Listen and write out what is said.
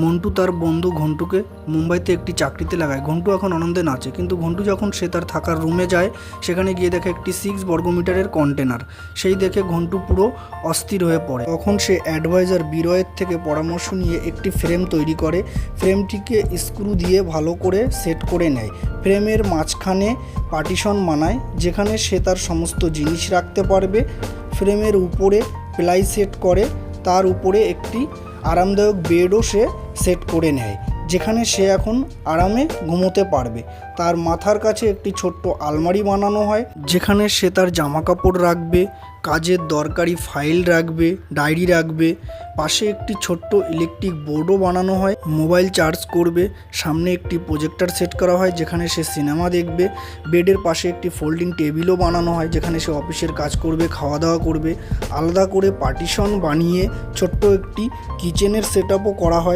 মন্টু তার বন্ধু ঘন্টুকে মুম্বাইতে একটি চাকরিতে লাগায়। ঘন্টু এখন আনন্দে নাচে, কিন্তু ঘন্টু যখন সে তার থাকার রুমে যায় সেখানে গিয়ে দেখে একটি 6 বর্গমিটারের কন্টেনার। সেই দেখে ঘন্টু পুরো অস্থির হয়ে পড়ে। তখন সে অ্যাডভাইজার বিরয়ের থেকে পরামর্শ নিয়ে একটি ফ্রেম তৈরি করে। ফ্রেমটিকে স্ক্রু দিয়ে ভালো করে সেট করে নেয়। ফ্রেমের মাঝখানে পার্টিশন বানায় যেখানে সে তার সমস্ত জিনিস রাখতে পারবে। ফ্রেমের উপরে প্লাই সেট করে, তার উপরে একটি আরামদায়ক বেডও সে সেট করে নেয় যেখানে সে এখন আরামে ঘুমোতে পারবে। তার মাথার কাছে একটি ছোট্ট আলমারি বানানো হয় যেখানে সে তার জামা কাপড় রাখবে, কাজের দরকারি ফাইল রাখবে, ডায়েরি রাখবে। পাশে একটি ছোট্ট ইলেকট্রিক বোর্ডও বানানো হয়, মোবাইল চার্জ করবে। সামনে একটি প্রজেক্টর সেট করা হয় যেখানে সে সিনেমা দেখবে। বেডের পাশে একটি ফোল্ডিং টেবিলও বানানো হয় যেখানে সে অফিসের কাজ করবে, খাওয়া দাওয়া করবে। আলাদা করে পার্টিশন বানিয়ে ছোট্ট একটি কিচেনের সেট আপও করা হয়।